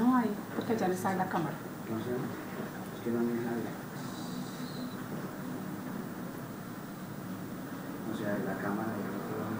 No hay, porque ya no está en la cámara. No sé, es que no me sale. O sea, la cámara de otro lado.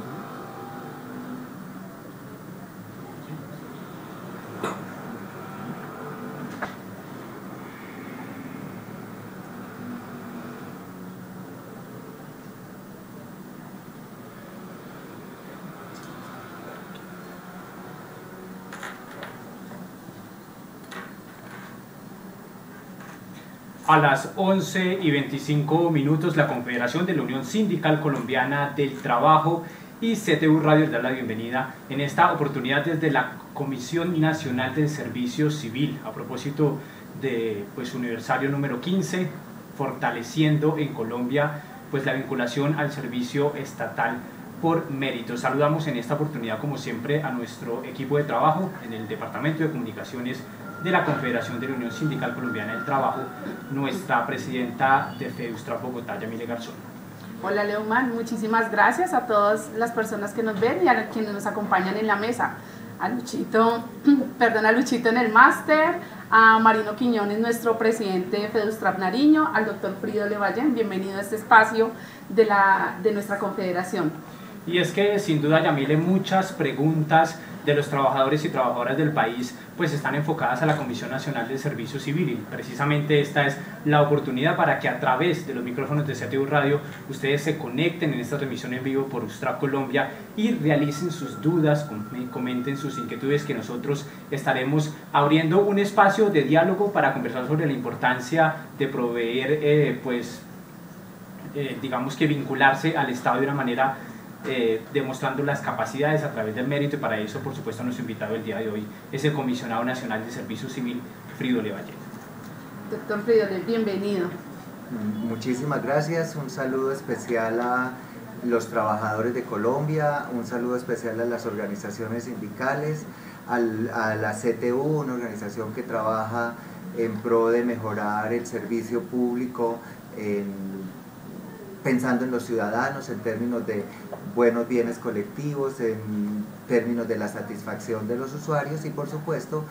A las 11:25 la Confederación de la Unión Sindical Colombiana del Trabajo y CTU Radio les da la bienvenida en esta oportunidad desde la Comisión Nacional del Servicio Civil a propósito de su aniversario número 15, fortaleciendo en Colombia la vinculación al servicio estatal por mérito. Saludamos en esta oportunidad como siempre a nuestro equipo de trabajo en el Departamento de Comunicaciones de la Confederación de la Unión Sindical Colombiana del Trabajo, nuestra presidenta de FEDUSTRAP Bogotá, Yamile Garzón. Hola Leoman, muchísimas gracias a todas las personas que nos ven y a quienes nos acompañan en la mesa. A Luchito, a Luchito en el máster, a Marino Quiñones, nuestro presidente de FEDUSTRAP Nariño, al doctor Frido Levallén, bienvenido a este espacio de nuestra confederación. Y es que sin duda, Yamile, muchas preguntas de los trabajadores y trabajadoras del país están enfocadas a la Comisión Nacional del Servicio Civil, y precisamente esta es la oportunidad para que a través de los micrófonos de CTU Radio ustedes se conecten en esta transmisión en vivo por USTRAP Colombia y realicen sus dudas, comenten sus inquietudes, que nosotros estaremos abriendo un espacio de diálogo para conversar sobre la importancia de proveer digamos que vincularse al Estado de una manera demostrando las capacidades a través del mérito, y para eso por supuesto nuestro invitado el día de hoy es el Comisionado Nacional de Servicio Civil, Frido Levallén. Doctor Frido, bienvenido. Muchísimas gracias, un saludo especial a los trabajadores de Colombia, un saludo especial a las organizaciones sindicales, a la CTU, una organización que trabaja en pro de mejorar el servicio público pensando en los ciudadanos en términos de buenos bienes colectivos, en términos de la satisfacción de los usuarios, y por supuesto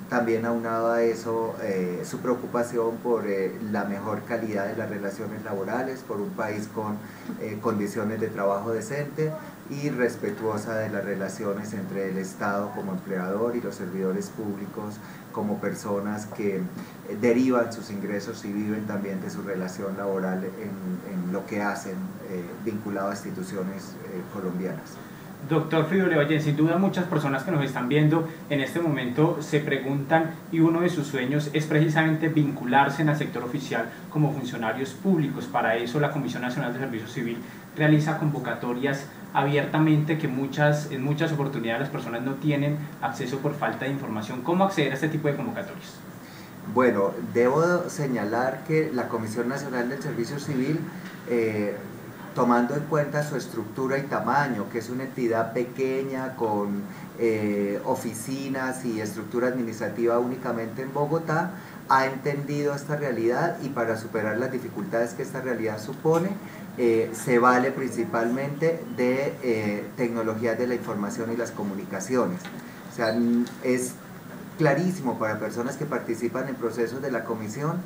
también aunado a eso su preocupación por la mejor calidad de las relaciones laborales, por un país con condiciones de trabajo decente y respetuosa de las relaciones entre el Estado como empleador y los servidores públicos como personas que derivan sus ingresos y viven también de su relación laboral en lo que hacen vinculado a instituciones colombianas. Doctor Frido Levallén, sin duda muchas personas que nos están viendo en este momento se preguntan, y uno de sus sueños es precisamente vincularse en el sector oficial como funcionarios públicos. Para eso la Comisión Nacional de Servicio Civil realiza convocatorias abiertamente que en muchas oportunidades las personas no tienen acceso por falta de información. ¿Cómo acceder a este tipo de convocatorias? Bueno, debo señalar que la Comisión Nacional del Servicio Civil, tomando en cuenta su estructura y tamaño, que es una entidad pequeña con oficinas y estructura administrativa únicamente en Bogotá, ha entendido esta realidad, y para superar las dificultades que esta realidad supone, se vale principalmente de tecnologías de la información y las comunicaciones. O sea, es clarísimo para personas que participan en procesos de la comisión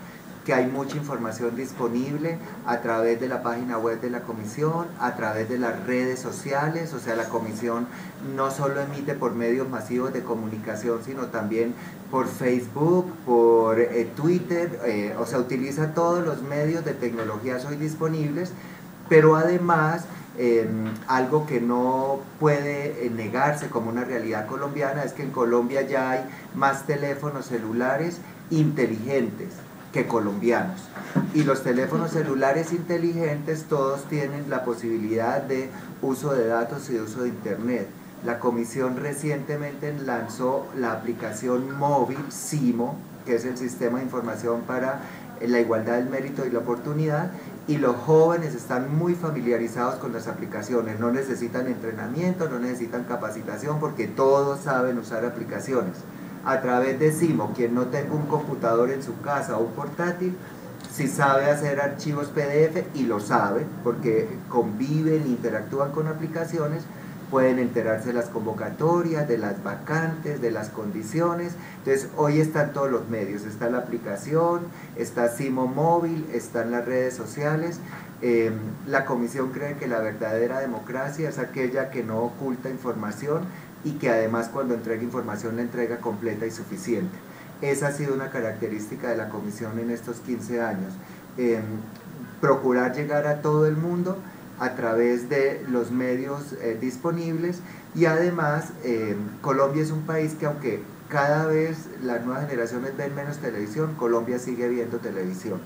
que hay mucha información disponible a través de la página web de la comisión, a través de las redes sociales. O sea, la comisión no solo emite por medios masivos de comunicación, sino también por Facebook, por Twitter, o sea, utiliza todos los medios de tecnologías hoy disponibles, pero además algo que no puede negarse como una realidad colombiana es que en Colombia ya hay más teléfonos celulares inteligentes que colombianos, y los teléfonos celulares inteligentes todos tienen la posibilidad de uso de datos y de uso de internet. La comisión recientemente lanzó la aplicación móvil SIMO, que es el Sistema de Información para la Igualdad del Mérito y la Oportunidad, y los jóvenes están muy familiarizados con las aplicaciones, no necesitan entrenamiento, no necesitan capacitación, porque todos saben usar aplicaciones. A través de SIMO, quien no tenga un computador en su casa o un portátil, si sabe hacer archivos PDF, y lo sabe porque conviven e interactúan con aplicaciones, pueden enterarse de las convocatorias, de las vacantes, de las condiciones. Entonces hoy están todos los medios, está la aplicación, está Simo Móvil, están las redes sociales. La comisión cree que la verdadera democracia es aquella que no oculta información y que además cuando entrega información la entrega completa y suficiente. Esa ha sido una característica de la comisión en estos 15 años. Procurar llegar a todo el mundo a través de los medios disponibles, y además Colombia es un país que, aunque cada vez las nuevas generaciones ven menos televisión, Colombia sigue viendo televisión.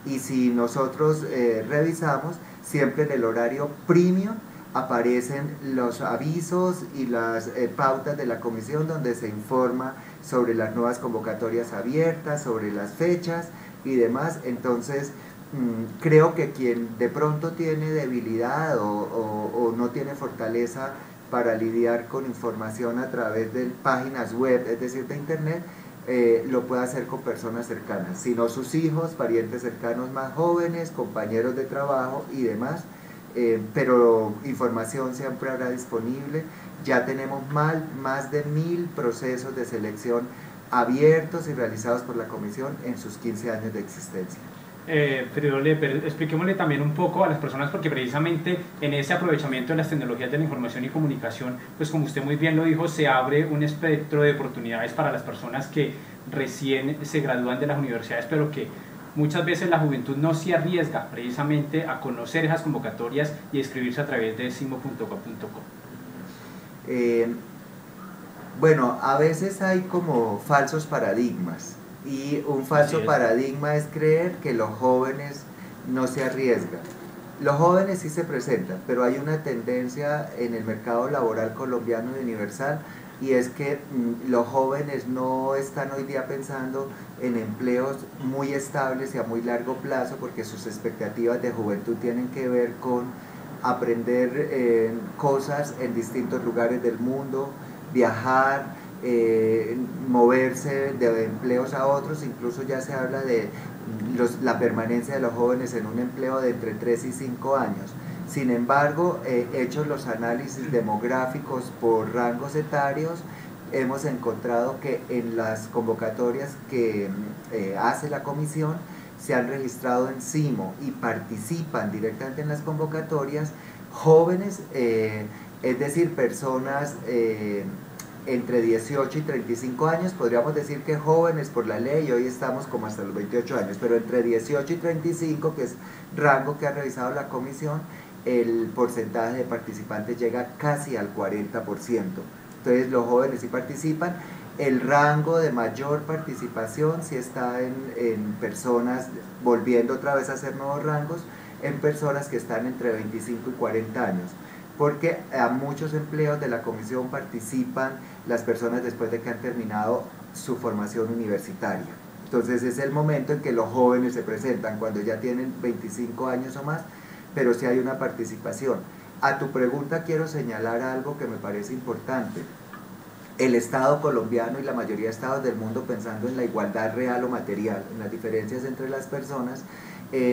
Y si nosotros revisamos, siempre en el horario premium aparecen los avisos y las pautas de la comisión donde se informa sobre las nuevas convocatorias abiertas, sobre las fechas y demás. Entonces creo que quien de pronto tiene debilidad o no tiene fortaleza para lidiar con información a través de páginas web, es decir, de internet, lo puede hacer con personas cercanas, sino sus hijos, parientes cercanos más jóvenes, compañeros de trabajo y demás. Pero información siempre habrá disponible. Ya tenemos más de 1000 procesos de selección abiertos y realizados por la comisión en sus 15 años de existencia. Fridolé, pero expliquémosle también un poco a las personas, porque precisamente en ese aprovechamiento de las tecnologías de la información y comunicación, pues como usted muy bien lo dijo, se abre un espectro de oportunidades para las personas que recién se gradúan de las universidades, pero que muchas veces la juventud no se arriesga precisamente a conocer esas convocatorias y escribirse a través de simo.co.co. Bueno, a veces hay como falsos paradigmas, y un falso paradigma es creer que los jóvenes no se arriesgan. Los jóvenes sí se presentan, pero hay una tendencia en el mercado laboral colombiano y universal, y es que los jóvenes no están hoy día pensando en empleos muy estables y a muy largo plazo, porque sus expectativas de juventud tienen que ver con aprender cosas en distintos lugares del mundo, viajar, moverse de empleos a otros. Incluso ya se habla de la permanencia de los jóvenes en un empleo de entre 3 y 5 años. Sin embargo, hechos los análisis demográficos por rangos etarios, hemos encontrado que en las convocatorias que hace la comisión se han registrado en Simo y participan directamente en las convocatorias jóvenes, es decir, personas entre 18 y 35 años, podríamos decir que jóvenes por la ley, hoy estamos como hasta los 28 años, pero entre 18 y 35, que es rango que ha revisado la comisión, el porcentaje de participantes llega casi al 40%. Entonces los jóvenes sí participan. El rango de mayor participación sí está en personas, volviendo otra vez a hacer nuevos rangos, en personas que están entre 25 y 40 años, porque a muchos empleos de la comisión participan las personas después de que han terminado su formación universitaria. Entonces es el momento en que los jóvenes se presentan, cuando ya tienen 25 años o más, pero sí hay una participación. A tu pregunta quiero señalar algo que me parece importante. El Estado colombiano y la mayoría de estados del mundo, pensando en la igualdad real o material, en las diferencias entre las personas,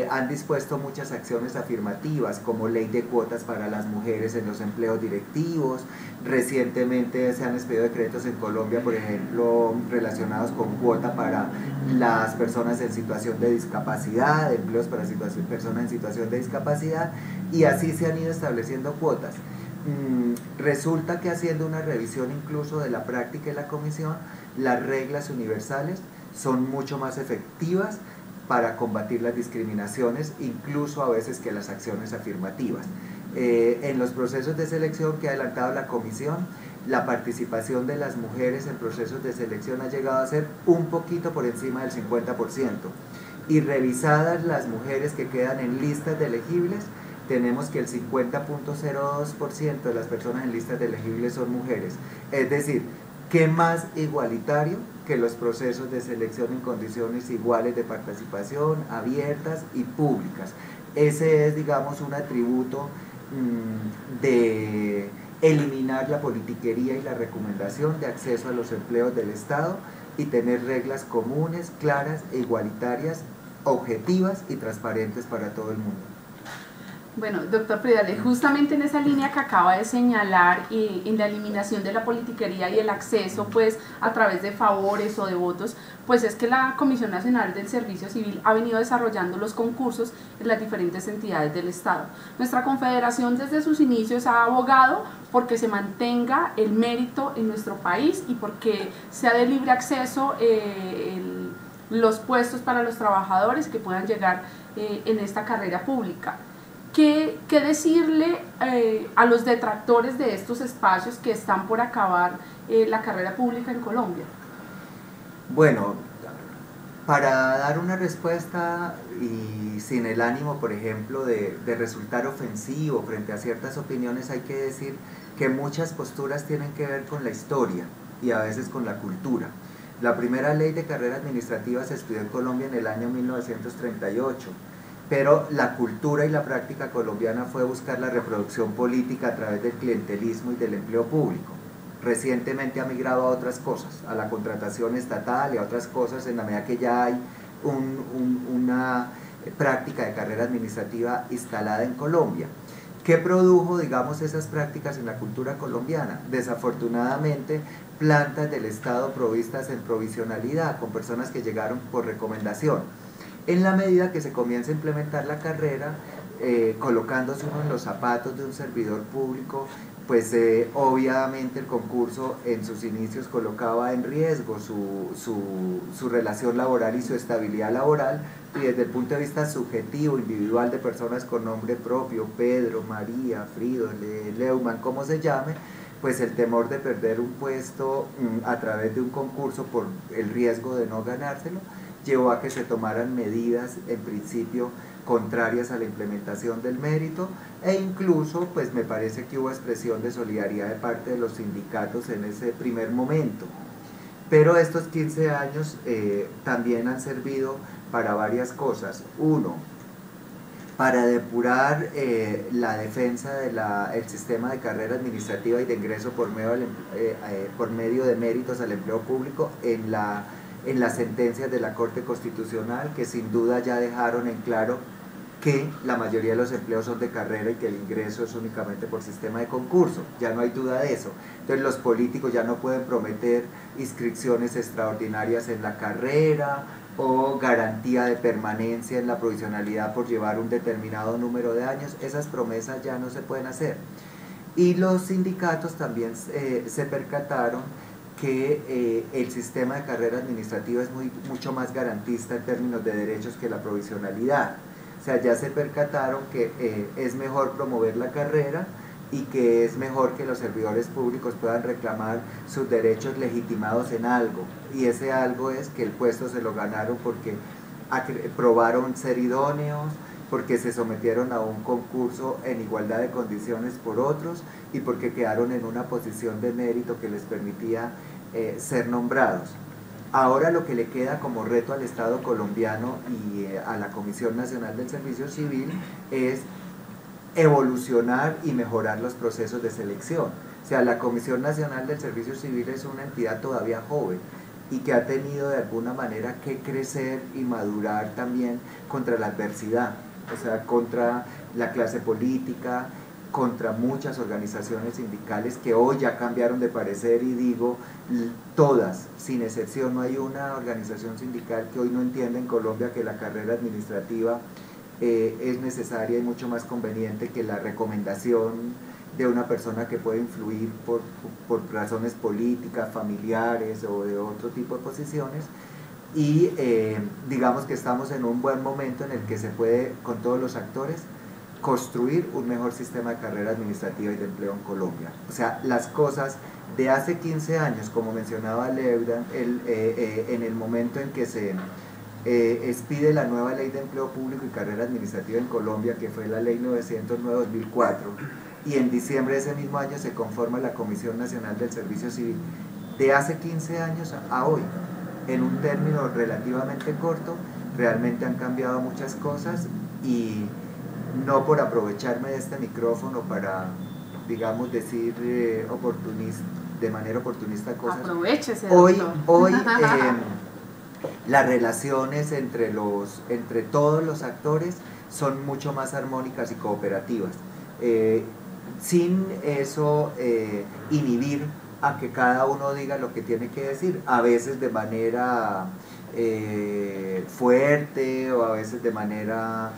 han dispuesto muchas acciones afirmativas, como ley de cuotas para las mujeres en los empleos directivos. Recientemente se han expedido decretos en Colombia, por ejemplo, relacionados con cuota para las personas en situación de discapacidad, empleos para personas en situación de discapacidad, y así se han ido estableciendo cuotas. Resulta que, haciendo una revisión incluso de la práctica de la comisión, las reglas universales son mucho más efectivas para combatir las discriminaciones, incluso a veces, que las acciones afirmativas. En los procesos de selección que ha adelantado la comisión, la participación de las mujeres en procesos de selección ha llegado a ser un poquito por encima del 50%, y revisadas las mujeres que quedan en listas de elegibles, tenemos que el 50.02% de las personas en listas de elegibles son mujeres. Es decir, ¿qué más igualitario que los procesos de selección en condiciones iguales de participación, abiertas y públicas? Ese es, digamos, un atributo de eliminar la politiquería y la recomendación de acceso a los empleos del Estado, y tener reglas comunes, claras e igualitarias, objetivas y transparentes para todo el mundo. Bueno, doctor Pridale, justamente en esa línea que acaba de señalar, en la eliminación de la politiquería y el acceso pues a través de favores o de votos, pues es que la Comisión Nacional del Servicio Civil ha venido desarrollando los concursos en las diferentes entidades del Estado. Nuestra confederación desde sus inicios ha abogado porque se mantenga el mérito en nuestro país y porque sea de libre acceso los puestos para los trabajadores que puedan llegar en esta carrera pública. ¿Qué decirle a los detractores de estos espacios que están por acabar la carrera pública en Colombia? Bueno, para dar una respuesta y sin el ánimo, por ejemplo, de resultar ofensivo frente a ciertas opiniones, hay que decir que muchas posturas tienen que ver con la historia y a veces con la cultura. La primera ley de carrera administrativa se estudió en Colombia en el año 1938. Pero la cultura y la práctica colombiana fue buscar la reproducción política a través del clientelismo y del empleo público. Recientemente ha migrado a otras cosas, a la contratación estatal y a otras cosas, en la medida que ya hay una práctica de carrera administrativa instalada en Colombia. ¿Qué produjo, digamos, esas prácticas en la cultura colombiana? Desafortunadamente, plantas del Estado provistas en provisionalidad, con personas que llegaron por recomendación. En la medida que se comienza a implementar la carrera, colocándose uno en los zapatos de un servidor público, pues obviamente el concurso en sus inicios colocaba en riesgo su relación laboral y su estabilidad laboral, y desde el punto de vista subjetivo, individual, de personas con nombre propio, Pedro, María, Frido, Leumann, como se llame, pues el temor de perder un puesto a través de un concurso por el riesgo de no ganárselo, llevó a que se tomaran medidas en principio contrarias a la implementación del mérito, e incluso pues me parece que hubo expresión de solidaridad de parte de los sindicatos en ese primer momento. Pero estos 15 años también han servido para varias cosas. Uno, para depurar la defensa del sistema de carrera administrativa y de ingreso por medio de méritos al empleo público en las sentencias de la Corte Constitucional, que sin duda ya dejaron en claro que la mayoría de los empleos son de carrera y que el ingreso es únicamente por sistema de concurso. Ya no hay duda de eso. Entonces los políticos ya no pueden prometer inscripciones extraordinarias en la carrera o garantía de permanencia en la provisionalidad por llevar un determinado número de años. Esas promesas ya no se pueden hacer. Y los sindicatos también se percataron que el sistema de carrera administrativa es mucho más garantista en términos de derechos que la provisionalidad. O sea, ya se percataron que es mejor promover la carrera y que es mejor que los servidores públicos puedan reclamar sus derechos legitimados en algo. Y ese algo es que el puesto se lo ganaron porque probaron ser idóneos, porque se sometieron a un concurso en igualdad de condiciones por otros y porque quedaron en una posición de mérito que les permitía ser nombrados. Ahora lo que le queda como reto al Estado colombiano y a la Comisión Nacional del Servicio Civil es evolucionar y mejorar los procesos de selección. O sea, la Comisión Nacional del Servicio Civil es una entidad todavía joven y que ha tenido de alguna manera que crecer y madurar también contra la adversidad, o sea, contra la clase política, contra muchas organizaciones sindicales que hoy ya cambiaron de parecer, y digo todas, sin excepción. No hay una organización sindical que hoy no entienda en Colombia que la carrera administrativa es necesaria y mucho más conveniente que la recomendación de una persona que puede influir por razones políticas, familiares o de otro tipo de posiciones. Y digamos que estamos en un buen momento en el que se puede, con todos los actores, construir un mejor sistema de carrera administrativa y de empleo en Colombia. O sea, las cosas de hace 15 años, como mencionaba Leudan, en el momento en que se expide la nueva ley de empleo público y carrera administrativa en Colombia, que fue la ley 909-2004, y en diciembre de ese mismo año se conforma la Comisión Nacional del Servicio Civil. De hace 15 años a hoy, en un término relativamente corto, realmente han cambiado muchas cosas, y no por aprovecharme de este micrófono para, digamos, decir de manera oportunista cosas. Aprovechese, Hoy las relaciones entre todos los actores son mucho más armónicas y cooperativas, sin eso inhibir a que cada uno diga lo que tiene que decir, a veces de manera fuerte o a veces de manera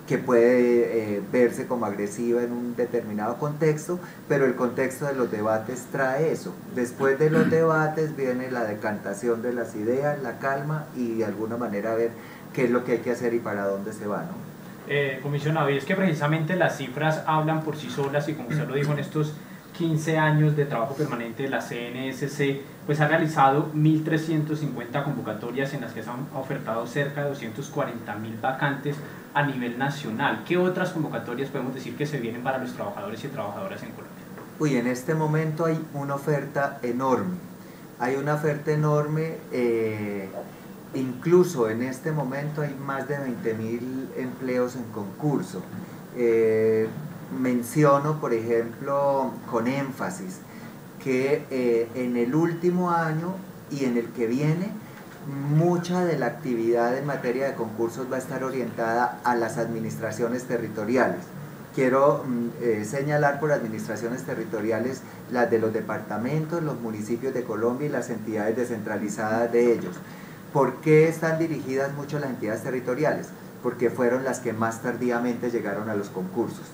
que puede verse como agresiva en un determinado contexto, pero el contexto de los debates trae eso. Después de los debates viene la decantación de las ideas, la calma y de alguna manera ver qué es lo que hay que hacer y para dónde se va, ¿no? Comisionado, y es que precisamente las cifras hablan por sí solas y como usted lo dijo, en estos 15 años de trabajo permanente de la CNSC, pues ha realizado 1.350 convocatorias en las que se han ofertado cerca de 240.000 vacantes a nivel nacional. ¿Qué otras convocatorias podemos decir que se vienen para los trabajadores y trabajadoras en Colombia? Uy, en este momento hay una oferta enorme. Hay una oferta enorme, incluso en este momento hay más de 20.000 empleos en concurso. Menciono, por ejemplo, con énfasis, que en el último año y en el que viene, mucha de la actividad en materia de concursos va a estar orientada a las administraciones territoriales. Quiero señalar por administraciones territoriales las de los departamentos, los municipios de Colombia y las entidades descentralizadas de ellos. ¿Por qué están dirigidas mucho las entidades territoriales? Porque fueron las que más tardíamente llegaron a los concursos.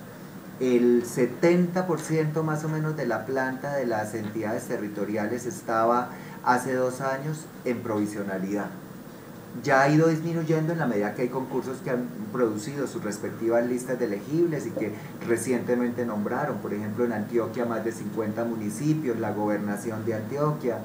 El 70% más o menos de la planta de las entidades territoriales estaba hace 2 años en provisionalidad. Ya ha ido disminuyendo en la medida que hay concursos que han producido sus respectivas listas de elegibles y que recientemente nombraron, por ejemplo en Antioquia más de 50 municipios, la gobernación de Antioquia,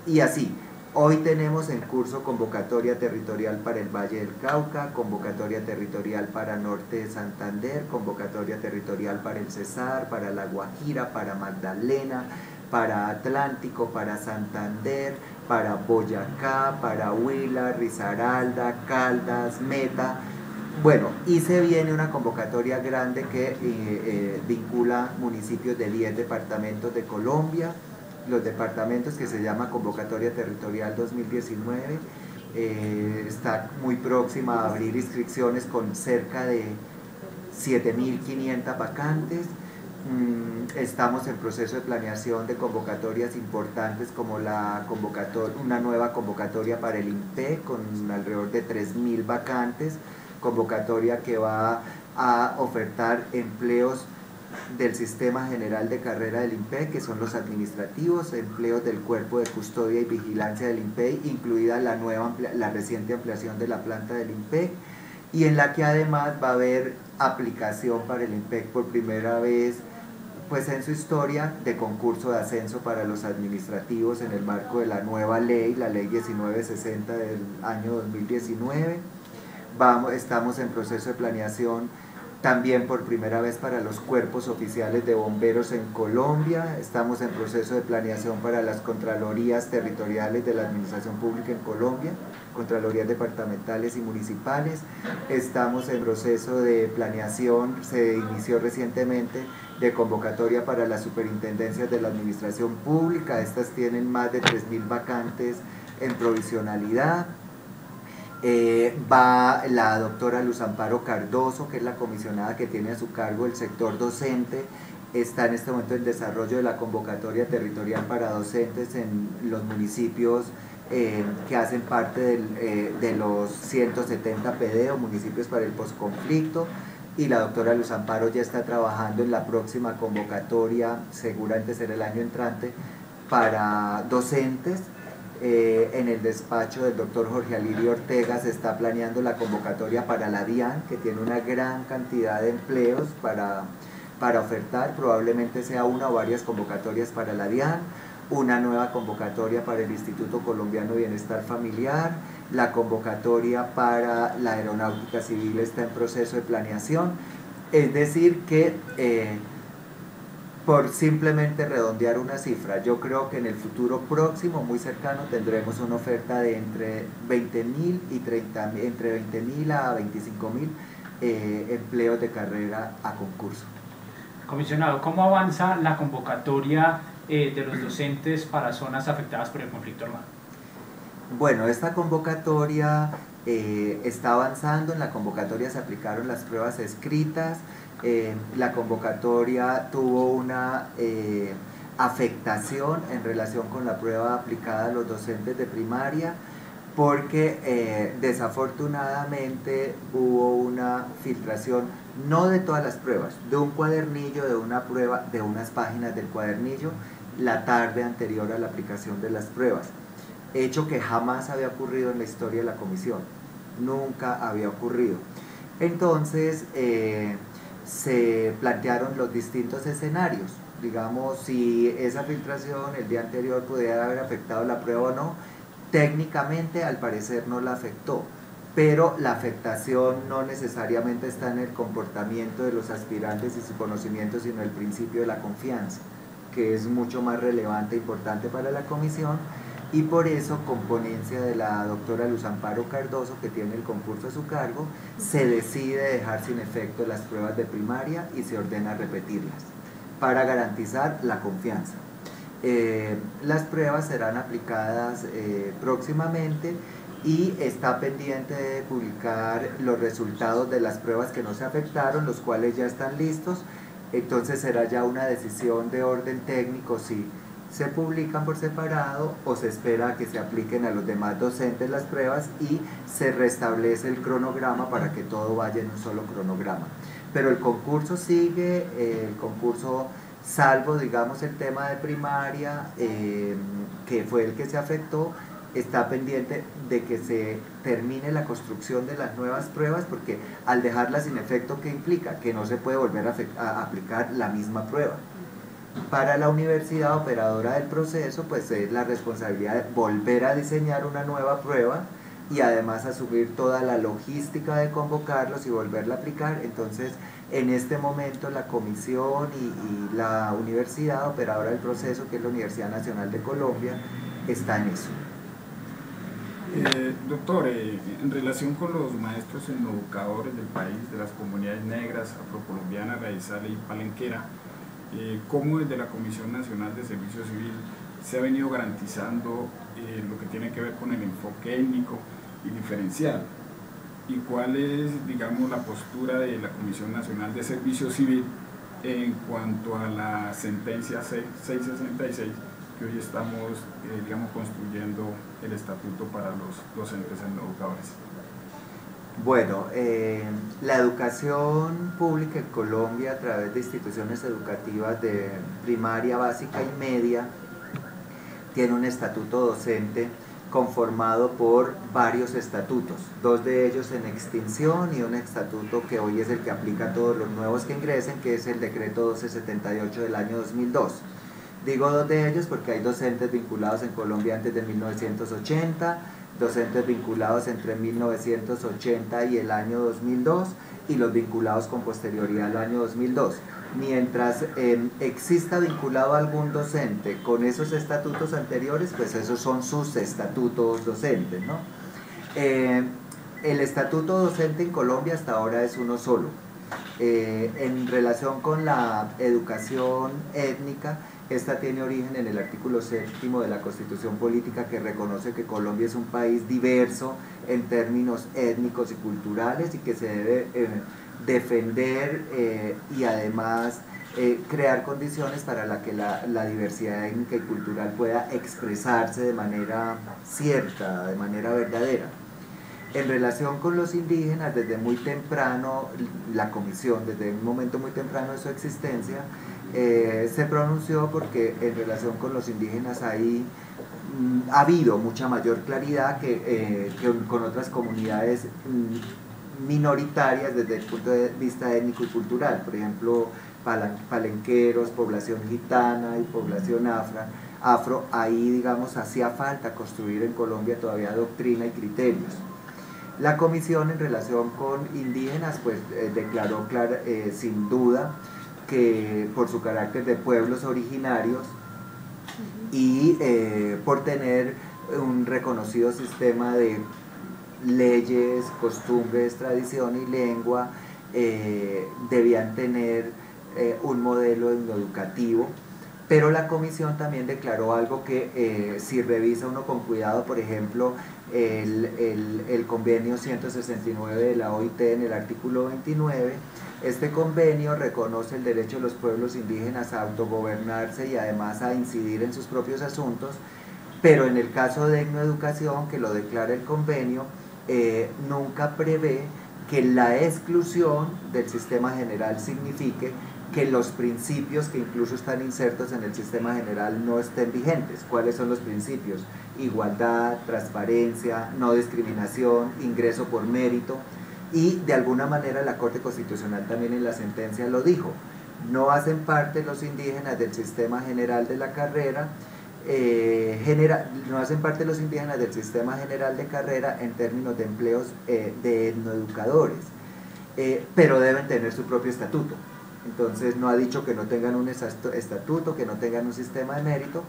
y así. Hoy tenemos en curso convocatoria territorial para el Valle del Cauca, convocatoria territorial para Norte de Santander, convocatoria territorial para el Cesar, para La Guajira, para Magdalena, para Atlántico, para Santander, para Boyacá, para Huila, Risaralda, Caldas, Meta. Bueno, y se viene una convocatoria grande que vincula municipios de 10 departamentos de Colombia, los departamentos, que se llama Convocatoria Territorial 2019, está muy próxima a abrir inscripciones con cerca de 7.500 vacantes. Estamos en proceso de planeación de convocatorias importantes como una nueva convocatoria para el INPEC con alrededor de 3.000 vacantes, convocatoria que va a ofertar empleos del Sistema General de Carrera del INPEC, que son los administrativos, empleos del Cuerpo de Custodia y Vigilancia del INPEC, incluida la reciente ampliación de la planta del INPEC, y en la que además va a haber aplicación para el INPEC por primera vez pues en su historia de concurso de ascenso para los administrativos en el marco de la nueva ley, la ley 1960 del año 2019. Estamos en proceso de planeación también por primera vez para los cuerpos oficiales de bomberos en Colombia. Estamos en proceso de planeación para las contralorías territoriales de la Administración Pública en Colombia, contralorías departamentales y municipales. Estamos en proceso de planeación, se inició recientemente, de convocatoria para las superintendencias de la Administración Pública. Estas tienen más de 3.000 vacantes en provisionalidad. Va la doctora Luz Amparo Cardoso, que es la comisionada que tiene a su cargo el sector docente. Está en este momento en desarrollo de la convocatoria territorial para docentes en los municipios que hacen parte de los 170 PD o municipios para el posconflicto, y la doctora Luz Amparo ya está trabajando en la próxima convocatoria, seguramente será el año entrante, para docentes. En el despacho del doctor Jorge Alirio Ortega se está planeando la convocatoria para la DIAN, que tiene una gran cantidad de empleos para ofertar. Probablemente sea una o varias convocatorias para la DIAN, una nueva convocatoria para el Instituto Colombiano de Bienestar Familiar, la convocatoria para la Aeronáutica Civil está en proceso de planeación. Es decir que por simplemente redondear una cifra, yo creo que en el futuro próximo, muy cercano, tendremos una oferta de entre 20.000 y 30.000, entre 20.000 a 25.000 empleos de carrera a concurso. Comisionado, ¿cómo avanza la convocatoria de los docentes para zonas afectadas por el conflicto armado? Bueno, esta convocatoria está avanzando. En la convocatoria se aplicaron las pruebas escritas. La convocatoria tuvo una afectación en relación con la prueba aplicada a los docentes de primaria, porque desafortunadamente hubo una filtración, no de todas las pruebas, de un cuadernillo, de una prueba, de unas páginas del cuadernillo, la tarde anterior a la aplicación de las pruebas, hecho que jamás había ocurrido en la historia de la comisión, nunca había ocurrido. Entonces se plantearon los distintos escenarios, digamos, si esa filtración el día anterior pudiera haber afectado la prueba o no. Técnicamente al parecer no la afectó, pero la afectación no necesariamente está en el comportamiento de los aspirantes y su conocimiento, sino el principio de la confianza, que es mucho más relevante e importante para la comisión, y por eso, con ponencia de la doctora Luz Amparo Cardoso, que tiene el concurso a su cargo, se decide dejar sin efecto las pruebas de primaria y se ordena repetirlas para garantizar la confianza. Las pruebas serán aplicadas próximamente, y está pendiente de publicar los resultados de las pruebas que no se afectaron, los cuales ya están listos. Entonces será ya una decisión de orden técnico si se publican por separado o se espera a que se apliquen a los demás docentes las pruebas y se restablece el cronograma para que todo vaya en un solo cronograma. Pero el concurso sigue, el concurso, salvo digamos el tema de primaria, que fue el que se afectó, está pendiente de que se termine la construcción de las nuevas pruebas, porque al dejarlas sin efecto, ¿qué implica? Que no se puede volver a aplicar la misma prueba. Para la universidad operadora del proceso, pues es la responsabilidad de volver a diseñar una nueva prueba y además asumir toda la logística de convocarlos y volverla a aplicar. Entonces, en este momento la comisión y la universidad operadora del proceso, que es la Universidad Nacional de Colombia, está en eso. Doctor, en relación con los maestros educadores del país, de las comunidades negras, afrocolombiana, raizal y palenquera, ¿cómo desde la Comisión Nacional de Servicio Civil se ha venido garantizando lo que tiene que ver con el enfoque étnico y diferencial? ¿Y cuál es, digamos, la postura de la Comisión Nacional de Servicio Civil en cuanto a la sentencia 666, que hoy estamos, digamos, construyendo el estatuto para los docentes educadores? Bueno, la educación pública en Colombia, a través de instituciones educativas de primaria, básica y media, tiene un estatuto docente conformado por varios estatutos, dos de ellos en extinción y un estatuto que hoy es el que aplica a todos los nuevos que ingresen, que es el decreto 1278 del año 2002. Digo dos de ellos porque hay docentes vinculados en Colombia antes de 1980, docentes vinculados entre 1980 y el año 2002, y los vinculados con posterioridad al año 2002. Mientras exista vinculado algún docente con esos estatutos anteriores, pues esos son sus estatutos docentes, ¿no? El estatuto docente en Colombia hasta ahora es uno solo. En relación con la educación étnica, esta tiene origen en el artículo 7º de la Constitución Política, que reconoce que Colombia es un país diverso en términos étnicos y culturales, y que se debe defender y además crear condiciones para que la diversidad étnica y cultural pueda expresarse de manera cierta, de manera verdadera. En relación con los indígenas, desde muy temprano, la comisión, desde un momento muy temprano de su existencia, se pronunció porque en relación con los indígenas ahí ha habido mucha mayor claridad que con otras comunidades minoritarias desde el punto de vista étnico y cultural. Por ejemplo, palenqueros, población gitana y población afro, ahí digamos hacía falta construir en Colombia todavía doctrina y criterios. La comisión en relación con indígenas pues declaró sin duda que por su carácter de pueblos originarios y por tener un reconocido sistema de leyes, costumbres, tradición y lengua, debían tener un modelo educativo pero la comisión también declaró algo que si revisa uno con cuidado, por ejemplo, el convenio 169 de la OIT en el artículo 29, este convenio reconoce el derecho de los pueblos indígenas a autogobernarse y además a incidir en sus propios asuntos, pero en el caso de etnoeducación, que lo declara el convenio, nunca prevé que la exclusión del sistema general signifique que los principios que incluso están insertos en el sistema general no estén vigentes. ¿Cuáles son los principios? Igualdad, transparencia, no discriminación, ingreso por mérito, y de alguna manera la Corte Constitucional también en la sentencia lo dijo: no hacen parte los indígenas del sistema general de la carrera, no hacen parte los indígenas del sistema general de carrera en términos de empleos de etnoeducadores, pero deben tener su propio estatuto. Entonces no ha dicho que no tengan un estatuto, que no tengan un sistema de mérito,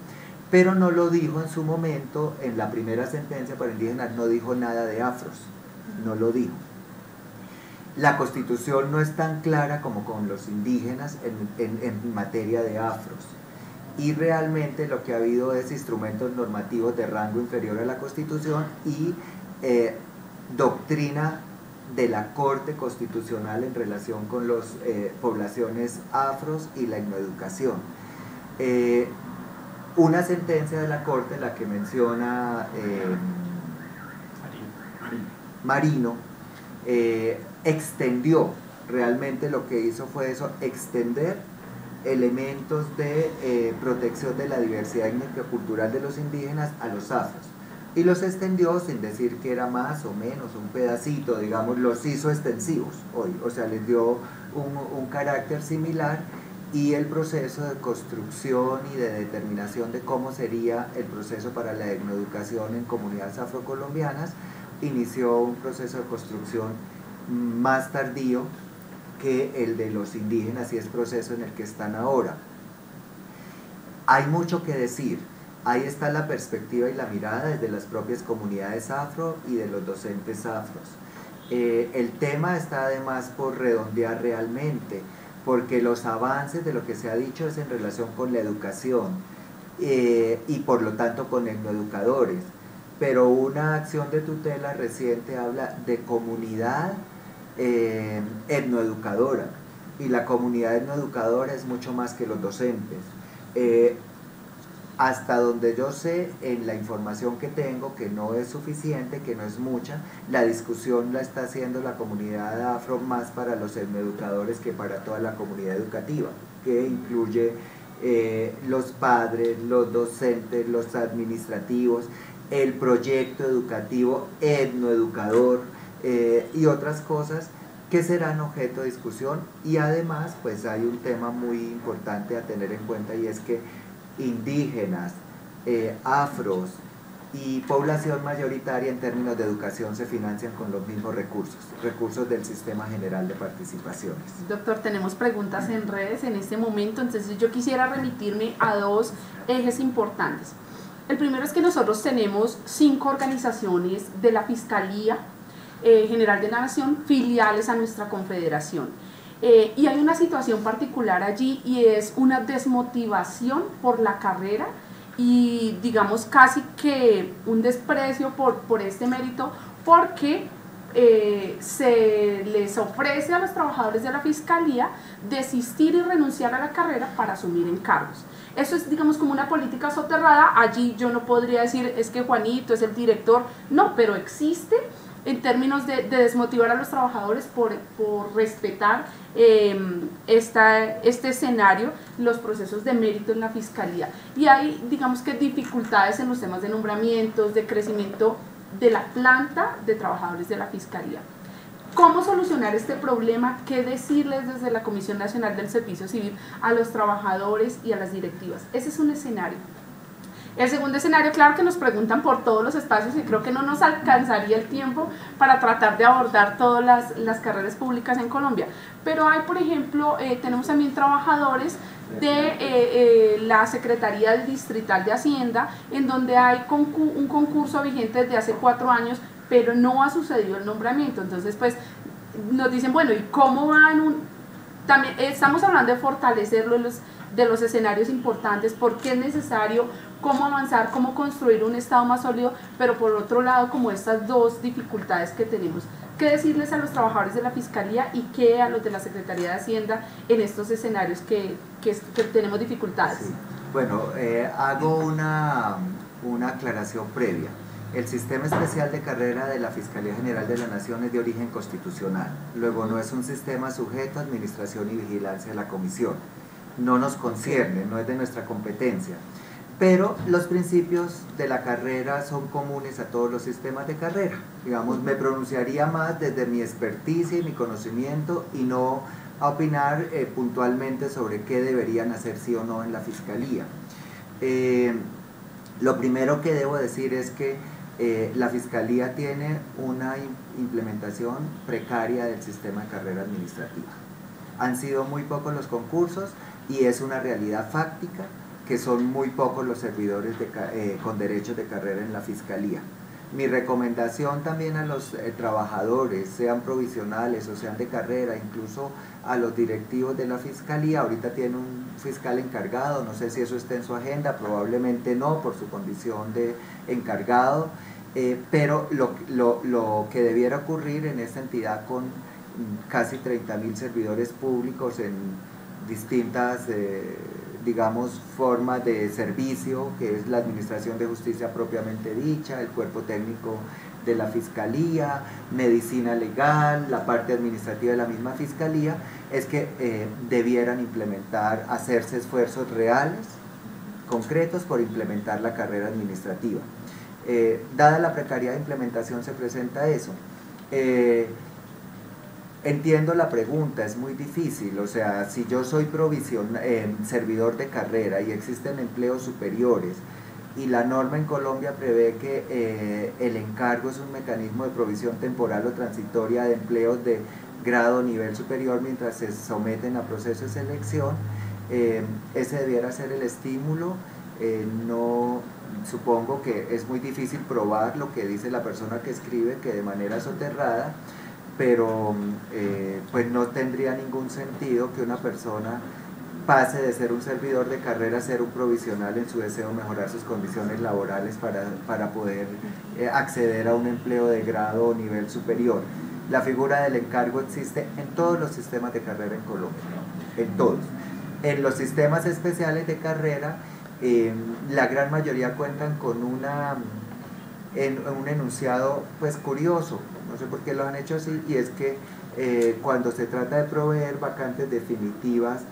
pero no lo dijo en su momento, en la primera sentencia para indígenas no dijo nada de afros, no lo dijo. La Constitución no es tan clara como con los indígenas en materia de afros, y realmente lo que ha habido es instrumentos normativos de rango inferior a la Constitución y doctrina de la Corte Constitucional en relación con las poblaciones afros y la etnoeducación. Una sentencia de la Corte, la que menciona Marino, extendió, realmente lo que hizo fue eso, extender elementos de protección de la diversidad étnica y cultural de los indígenas a los afros, y los extendió sin decir que era más o menos, un pedacito, digamos, los hizo extensivos hoy, o sea, les dio un carácter similar, y el proceso de construcción y de determinación de cómo sería el proceso para la etnoeducación en comunidades afrocolombianas inició un proceso de construcción más tardío que el de los indígenas, y es proceso en el que están ahora. Hay mucho que decir. Ahí está la perspectiva y la mirada desde las propias comunidades afro y de los docentes afros. El tema está además por redondear realmente, porque los avances de lo que se ha dicho es en relación con la educación y por lo tanto con etnoeducadores, pero una acción de tutela reciente habla de comunidad etnoeducadora, y la comunidad etnoeducadora es mucho más que los docentes. Hasta donde yo sé, en la información que tengo, que no es suficiente, que no es mucha, la discusión la está haciendo la comunidad afro más para los etnoeducadores que para toda la comunidad educativa, que incluye los padres, los docentes, los administrativos, el proyecto educativo etnoeducador y otras cosas que serán objeto de discusión. Y además pues hay un tema muy importante a tener en cuenta, y es que indígenas, afros y población mayoritaria en términos de educación se financian con los mismos recursos del Sistema General de Participaciones. Doctor, tenemos preguntas en redes en este momento, entonces yo quisiera remitirme a dos ejes importantes. El primero es que nosotros tenemos 5 organizaciones de la Fiscalía General de la Nación filiales a nuestra confederación. Y hay una situación particular allí, y es una desmotivación por la carrera y digamos casi que un desprecio por este mérito, porque se les ofrece a los trabajadores de la Fiscalía desistir y renunciar a la carrera para asumir encargos. Eso es, digamos, como una política soterrada. Allí yo no podría decir es que Juanito es el director, no, pero existe en términos de desmotivar a los trabajadores por respetar este escenario, los procesos de mérito en la Fiscalía. Y hay, digamos que, dificultades en los temas de nombramientos, de crecimiento de la planta de trabajadores de la Fiscalía. ¿Cómo solucionar este problema? ¿Qué decirles desde la Comisión Nacional del Servicio Civil a los trabajadores y a las directivas? Ese es un escenario. El segundo escenario, claro que nos preguntan por todos los espacios, y creo que no nos alcanzaría el tiempo para tratar de abordar todas las carreras públicas en Colombia, pero hay, por ejemplo, tenemos también trabajadores de la Secretaría del Distrital de Hacienda, en donde hay un concurso vigente desde hace 4 años, pero no ha sucedido el nombramiento. Entonces pues nos dicen, bueno, ¿y cómo van? También estamos hablando de fortalecerlo de los escenarios importantes, por qué es necesario, cómo avanzar, cómo construir un Estado más sólido, pero por otro lado como estas dos dificultades que tenemos. ¿Qué decirles a los trabajadores de la Fiscalía y qué a los de la Secretaría de Hacienda en estos escenarios que tenemos dificultades? Sí. Bueno, hago una aclaración previa. El sistema especial de carrera de la Fiscalía General de la Nación es de origen constitucional. Luego no es un sistema sujeto a administración y vigilancia de la Comisión. No nos concierne, no es de nuestra competencia. Pero los principios de la carrera son comunes a todos los sistemas de carrera. Digamos, me pronunciaría más desde mi experticia y mi conocimiento y no a opinar puntualmente sobre qué deberían hacer sí o no en la Fiscalía. Lo primero que debo decir es que la Fiscalía tiene una implementación precaria del sistema de carrera administrativa. Han sido muy pocos los concursos y es una realidad fáctica que son muy pocos los servidores con derechos de carrera en la Fiscalía. Mi recomendación también a los trabajadores, sean provisionales o sean de carrera, incluso a los directivos de la Fiscalía, ahorita tiene un fiscal encargado, no sé si eso está en su agenda, probablemente no por su condición de encargado, pero lo que debiera ocurrir en esta entidad con casi 30.000 servidores públicos en distintas digamos, formas de servicio, que es la administración de justicia propiamente dicha, el cuerpo técnico de la Fiscalía, medicina legal, la parte administrativa de la misma Fiscalía, es que debieran implementar, hacerse esfuerzos reales, concretos, por implementar la carrera administrativa. Dada la precariedad de implementación se presenta eso. Entiendo la pregunta, es muy difícil, o sea, si yo soy servidor de carrera y existen empleos superiores y la norma en Colombia prevé que el encargo es un mecanismo de provisión temporal o transitoria de empleos de grado o nivel superior mientras se someten a procesos de selección, ese debiera ser el estímulo. No, supongo que es muy difícil probar lo que dice la persona que escribe, que de manera soterrada, pero pues no tendría ningún sentido que una persona pase de ser un servidor de carrera a ser un provisional en su deseo de mejorar sus condiciones laborales para poder acceder a un empleo de grado o nivel superior. La figura del encargo existe en todos los sistemas de carrera en Colombia, en todos. En los sistemas especiales de carrera, la gran mayoría cuentan con un enunciado pues curioso, no sé por qué lo han hecho así, y es que cuando se trata de proveer vacantes definitivas,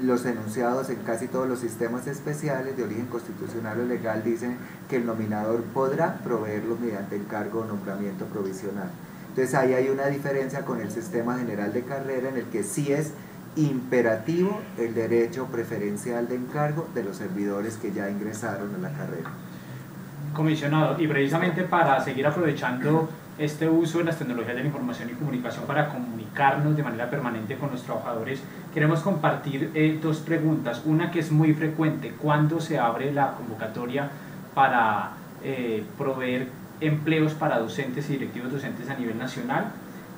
los enunciados en casi todos los sistemas especiales de origen constitucional o legal dicen que el nominador podrá proveerlos mediante encargo o nombramiento provisional. Entonces ahí hay una diferencia con el sistema general de carrera en el que sí es imperativo el derecho preferencial de encargo de los servidores que ya ingresaron a la carrera. Comisionado, y precisamente para seguir aprovechando este uso de las tecnologías de la información y comunicación para comunicarnos de manera permanente con los trabajadores, queremos compartir dos preguntas. Una que es muy frecuente: ¿cuándo se abre la convocatoria para proveer empleos para docentes y directivos docentes a nivel nacional?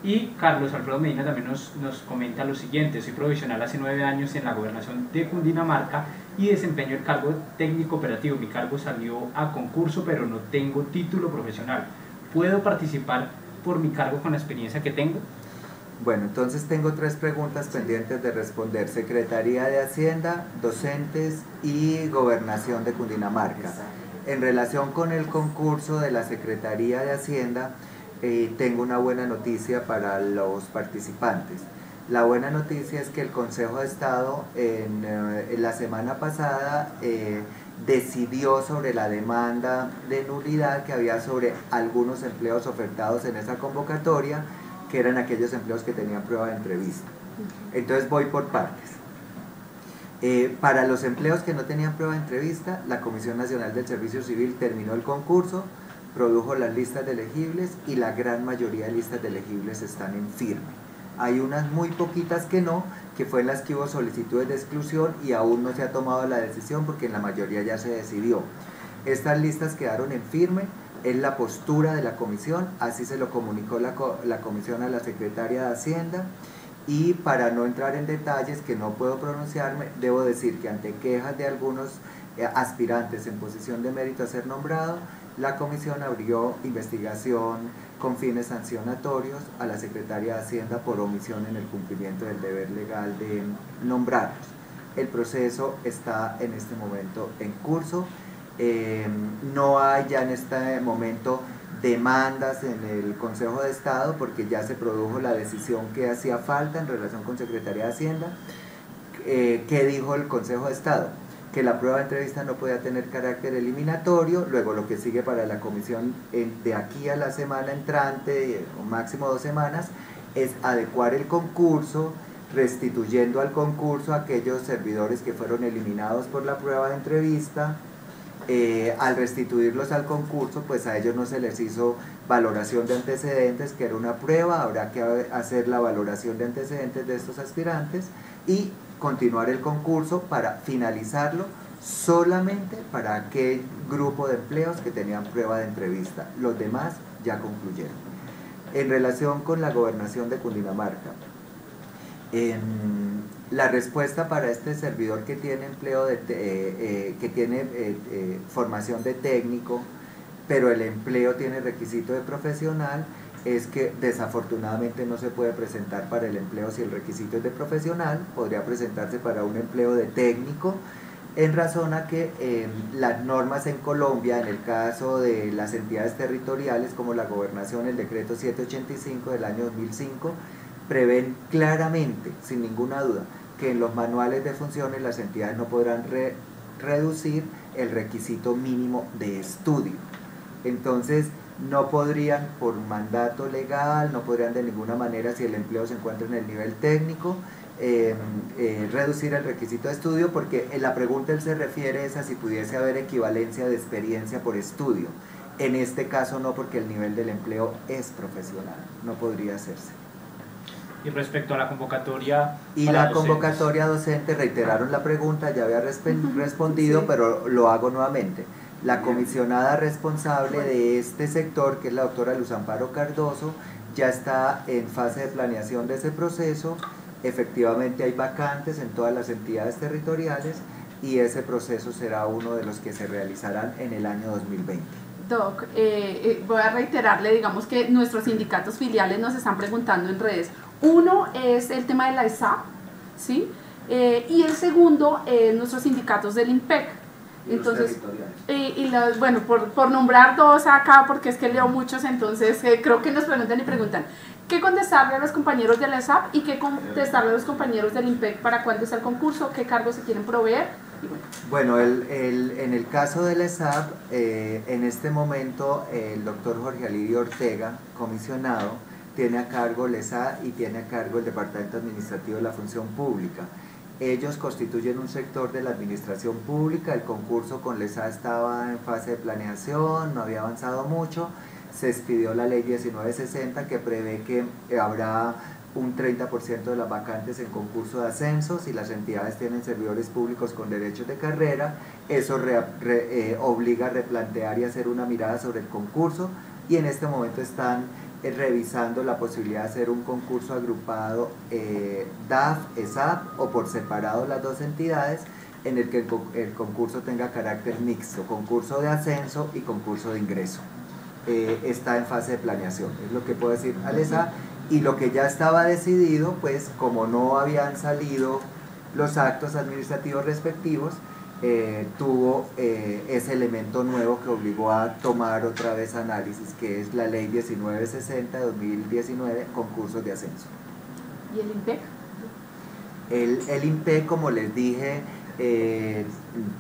Y Carlos Alfredo Medina también nos comenta lo siguiente: soy provisional hace 9 años en la gobernación de Cundinamarca y desempeño el cargo técnico operativo. Mi cargo salió a concurso, pero no tengo título profesional. ¿Puedo participar por mi cargo con la experiencia que tengo? Bueno, entonces tengo 3 preguntas pendientes de responder. Secretaría de Hacienda, docentes y Gobernación de Cundinamarca. En relación con el concurso de la Secretaría de Hacienda, tengo una buena noticia para los participantes. La buena noticia es que el Consejo de Estado en la semana pasada decidió sobre la demanda de nulidad que había sobre algunos empleos ofertados en esa convocatoria, que eran aquellos empleos que tenían prueba de entrevista. Entonces voy por partes. Para los empleos que no tenían prueba de entrevista, la Comisión Nacional del Servicio Civil terminó el concurso, produjo las listas de elegibles y la gran mayoría de listas de elegibles están en firme. Hay unas muy poquitas que no, que fue en las que hubo solicitudes de exclusión y aún no se ha tomado la decisión porque en la mayoría ya se decidió. Estas listas quedaron en firme, es la postura de la comisión, así se lo comunicó la comisión a la secretaria de Hacienda Y para no entrar en detalles que no puedo pronunciarme, debo decir que ante quejas de algunos aspirantes en posición de mérito a ser nombrado, la comisión abrió investigación con fines sancionatorios a la Secretaría de Hacienda por omisión en el cumplimiento del deber legal de nombrarlos. El proceso está en este momento en curso. No hay ya en este momento demandas en el Consejo de Estado porque ya se produjo la decisión que hacía falta en relación con Secretaría de Hacienda. ¿Qué dijo el Consejo de Estado? Que la prueba de entrevista no podía tener carácter eliminatorio. Luego lo que sigue para la comisión de aquí a la semana entrante, o máximo 2 semanas, es adecuar el concurso, restituyendo al concurso a aquellos servidores que fueron eliminados por la prueba de entrevista. Al restituirlos al concurso, pues a ellos no se les hizo valoración de antecedentes, que era una prueba. Habrá que hacer la valoración de antecedentes de estos aspirantes y continuar el concurso para finalizarlo solamente para aquel grupo de empleos que tenían prueba de entrevista. Los demás ya concluyeron. En relación con la gobernación de Cundinamarca, la respuesta para este servidor que tiene empleo que tiene formación de técnico, pero el empleo tiene requisito de profesional, es que desafortunadamente no se puede presentar para el empleo si el requisito es de profesional. Podría presentarse para un empleo de técnico, en razón a que las normas en Colombia, en el caso de las entidades territoriales como la gobernación, el decreto 785 del año 2005, prevén claramente, sin ninguna duda, que en los manuales de funciones las entidades no podrán reducir el requisito mínimo de estudio. Entonces, no podrían, por mandato legal, no podrían de ninguna manera, si el empleo se encuentra en el nivel técnico, reducir el requisito de estudio, porque en la pregunta él se refiere a si pudiese haber equivalencia de experiencia por estudio. En este caso no, porque el nivel del empleo es profesional, no podría hacerse. Y respecto a la convocatoria... Y la convocatoria docente, reiteraron la pregunta, ya había respondido, sí, pero lo hago nuevamente. La comisionada responsable de este sector, que es la doctora Luz Amparo Cardoso, ya está en fase de planeación de ese proceso. Efectivamente hay vacantes en todas las entidades territoriales y ese proceso será uno de los que se realizarán en el año 2020. Doc, voy a reiterarle, digamos que nuestros sindicatos filiales nos están preguntando en redes. Uno es el tema de la ESAP, ¿sí? Y el segundo es nuestros sindicatos del IMPEC. Entonces, bueno, por nombrar dos acá, porque es que leo muchos, entonces creo que nos preguntan y preguntan qué contestarle a los compañeros de la ESAP y qué contestarle a los compañeros del IMPEC para cuándo está el concurso, qué cargos se quieren proveer. Y bueno, en el caso de la ESAP, en este momento el doctor Jorge Alirio Ortega, comisionado, tiene a cargo la ESAP y tiene a cargo el Departamento Administrativo de la Función Pública. Ellos constituyen un sector de la administración pública. El concurso con la ESAP estaba en fase de planeación, no había avanzado mucho. Se expidió la ley 1960 que prevé que habrá un 30% de las vacantes en concurso de ascensos y las entidades tienen servidores públicos con derechos de carrera. Eso obliga a replantear y hacer una mirada sobre el concurso, y en este momento están revisando la posibilidad de hacer un concurso agrupado DAF, ESAP o por separado las dos entidades, en el que el concurso tenga carácter mixto, concurso de ascenso y concurso de ingreso. Está en fase de planeación, es lo que puedo decir al ESAP. Y lo que ya estaba decidido, pues como no habían salido los actos administrativos respectivos, tuvo ese elemento nuevo que obligó a tomar otra vez análisis, que es la ley 1960 de 2019, concursos de ascenso. ¿Y el IMPEC? El IMPEC, como les dije,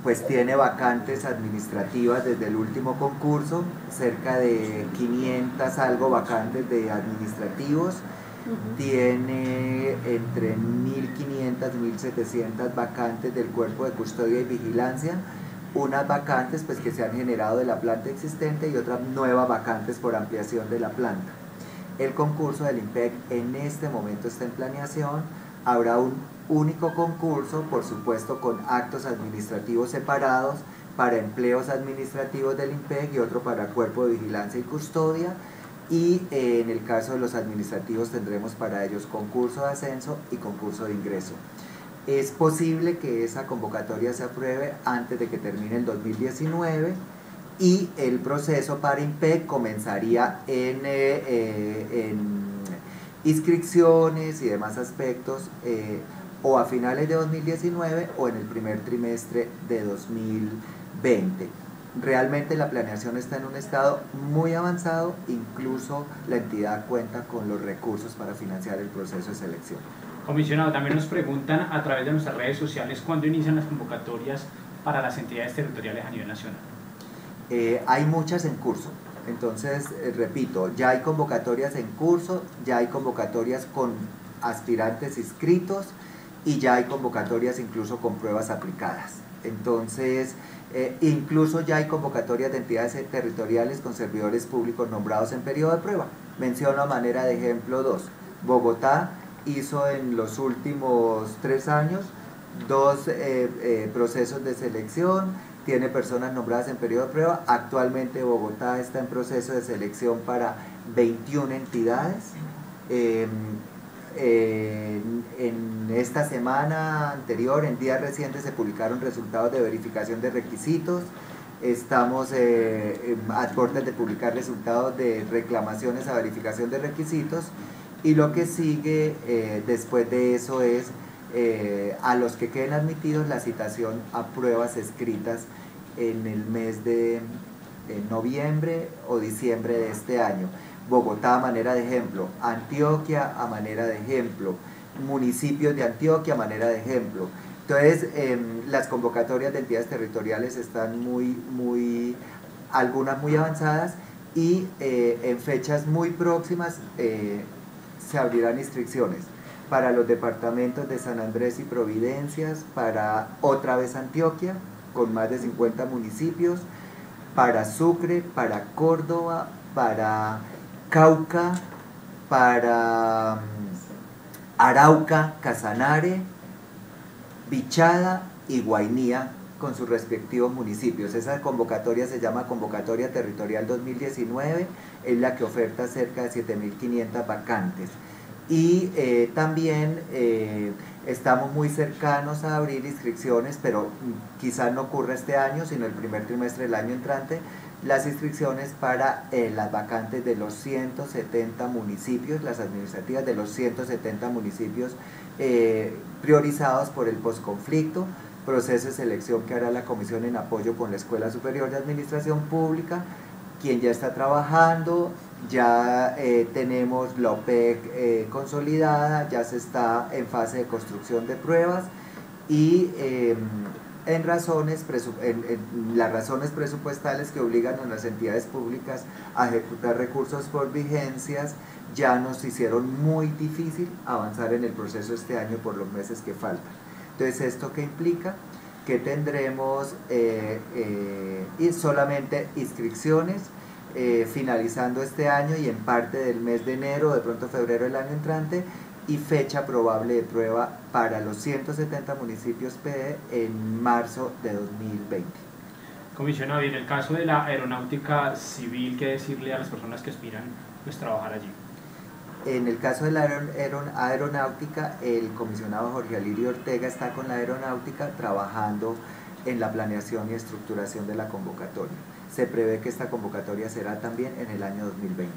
pues tiene vacantes administrativas desde el último concurso, cerca de 500 algo vacantes de administrativos. Tiene entre 1.500 y 1.700 vacantes del cuerpo de custodia y vigilancia, unas vacantes pues que se han generado de la planta existente y otras nuevas vacantes por ampliación de la planta. El concurso del IMPEC en este momento está en planeación. Habrá un único concurso, por supuesto con actos administrativos separados para empleos administrativos del IMPEC y otro para cuerpo de vigilancia y custodia. y en el caso de los administrativos tendremos para ellos concurso de ascenso y concurso de ingreso. Es posible que esa convocatoria se apruebe antes de que termine el 2019 y el proceso para IMPEC comenzaría en inscripciones y demás aspectos o a finales de 2019 o en el primer trimestre de 2020. Realmente la planeación está en un estado muy avanzado, incluso la entidad cuenta con los recursos para financiar el proceso de selección. Comisionado, también nos preguntan a través de nuestras redes sociales cuándo inician las convocatorias para las entidades territoriales a nivel nacional. Hay muchas en curso, entonces repito, ya hay convocatorias en curso, ya hay convocatorias con aspirantes inscritos y ya hay convocatorias incluso con pruebas aplicadas. Entonces, incluso ya hay convocatorias de entidades territoriales con servidores públicos nombrados en periodo de prueba. Menciono a manera de ejemplo 2. Bogotá hizo en los últimos 3 años 2 procesos de selección, tiene personas nombradas en periodo de prueba. Actualmente Bogotá está en proceso de selección para 21 entidades. En esta semana anterior, en días recientes, se publicaron resultados de verificación de requisitos. Estamos a puertas de publicar resultados de reclamaciones a verificación de requisitos, y lo que sigue después de eso es a los que queden admitidos la citación a pruebas escritas en el mes de noviembre o diciembre de este año. Bogotá a manera de ejemplo, Antioquia a manera de ejemplo, municipios de Antioquia a manera de ejemplo. Entonces, las convocatorias de entidades territoriales están algunas muy avanzadas, y en fechas muy próximas se abrirán inscripciones para los departamentos de San Andrés y Providencias, para otra vez Antioquia, con más de 50 municipios, para Sucre, para Córdoba, para Cauca, para Arauca, Casanare, Bichada y Guainía, con sus respectivos municipios. Esa convocatoria se llama Convocatoria Territorial 2019, es la que oferta cerca de 7.500 vacantes. Y también estamos muy cercanos a abrir inscripciones, pero quizás no ocurra este año, sino el primer trimestre del año entrante, las inscripciones para las vacantes de los 170 municipios, las administrativas de los 170 municipios priorizados por el posconflicto, proceso de selección que hará la comisión en apoyo con la Escuela Superior de Administración Pública, quien ya está trabajando. Ya tenemos la OPEC consolidada, ya se está en fase de construcción de pruebas, y en las razones presupuestales que obligan a las entidades públicas a ejecutar recursos por vigencias, ya nos hicieron muy difícil avanzar en el proceso este año por los meses que faltan. Entonces, ¿esto qué implica? Que tendremos solamente inscripciones finalizando este año y en parte del mes de enero, de pronto febrero del año entrante, y fecha probable de prueba para los 170 municipios PE en marzo de 2020. Comisionado, y en el caso de la aeronáutica civil, ¿qué decirle a las personas que aspiran pues trabajar allí? En el caso de la aeronáutica, el comisionado Jorge Alirio Ortega está con la aeronáutica trabajando en la planeación y estructuración de la convocatoria. Se prevé que esta convocatoria será también en el año 2020.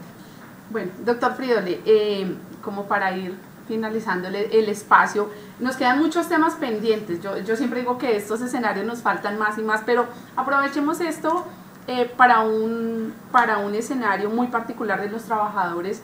Bueno, doctor Friole, como para ir finalizando el espacio, nos quedan muchos temas pendientes. Yo siempre digo que estos escenarios nos faltan más y más, pero aprovechemos esto para un escenario muy particular de los trabajadores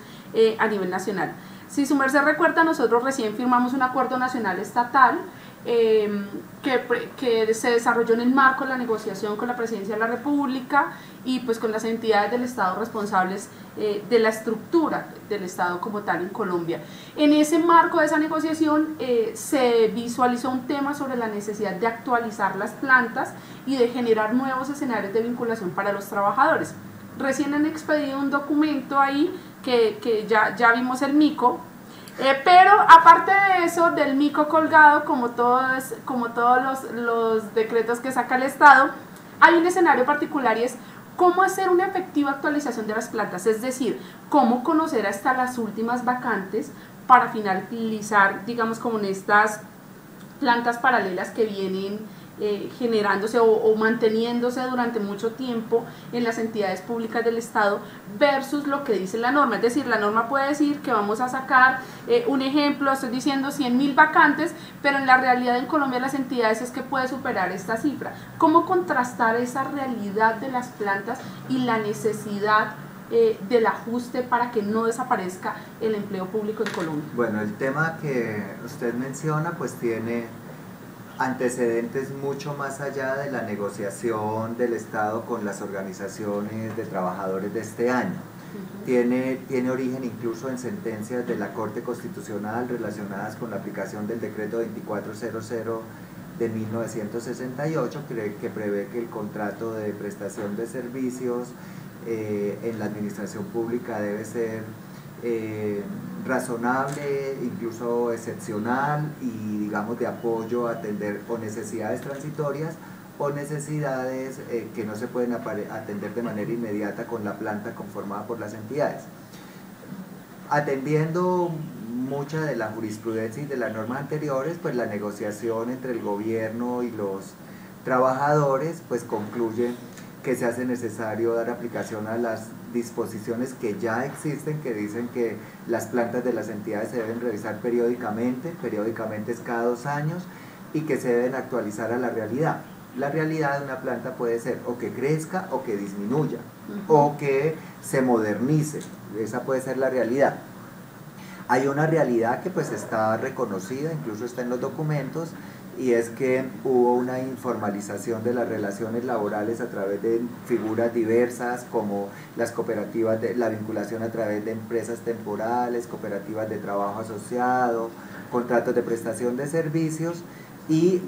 a nivel nacional. Si su merced recuerda, nosotros recién firmamos un acuerdo nacional estatal que se desarrolló en el marco de la negociación con la Presidencia de la República y pues con las entidades del Estado responsables de la estructura del Estado como tal en Colombia. En ese marco de esa negociación se visualizó un tema sobre la necesidad de actualizar las plantas y de generar nuevos escenarios de vinculación para los trabajadores. Recién han expedido un documento ahí que ya vimos el MICO, pero aparte de eso, del MICO colgado, como todos los decretos que saca el Estado, hay un escenario particular, y es ¿Cómo hacer una efectiva actualización de las plantas? Es decir, cómo conocer hasta las últimas vacantes para finalizar, digamos, como en estas plantas paralelas que vienen generándose o manteniéndose durante mucho tiempo en las entidades públicas del Estado versus lo que dice la norma. Es decir, la norma puede decir que vamos a sacar un ejemplo, estoy diciendo 100.000 vacantes, pero en la realidad en Colombia las entidades es que puede superar esta cifra. ¿Cómo contrastar esa realidad de las plantas y la necesidad del ajuste para que no desaparezca el empleo público en Colombia? Bueno, el tema que usted menciona pues tiene antecedentes mucho más allá de la negociación del Estado con las organizaciones de trabajadores de este año. Tiene origen incluso en sentencias de la Corte Constitucional relacionadas con la aplicación del decreto 2400 de 1968 que prevé que el contrato de prestación de servicios en la administración pública debe ser razonable, incluso excepcional y digamos de apoyo a atender o necesidades transitorias o necesidades que no se pueden atender de manera inmediata con la planta conformada por las entidades. Atendiendo mucha de la jurisprudencia y de las normas anteriores, pues la negociación entre el gobierno y los trabajadores pues concluye que se hace necesario dar aplicación a las disposiciones que ya existen, que dicen que las plantas de las entidades se deben revisar periódicamente es cada 2 años, y que se deben actualizar a la realidad. La realidad de una planta puede ser o que crezca o que disminuya, o que se modernice, esa puede ser la realidad. Hay una realidad que pues está reconocida, incluso está en los documentos, y es que hubo una informalización de las relaciones laborales a través de figuras diversas como las cooperativas, la vinculación a través de empresas temporales, cooperativas de trabajo asociado, contratos de prestación de servicios, y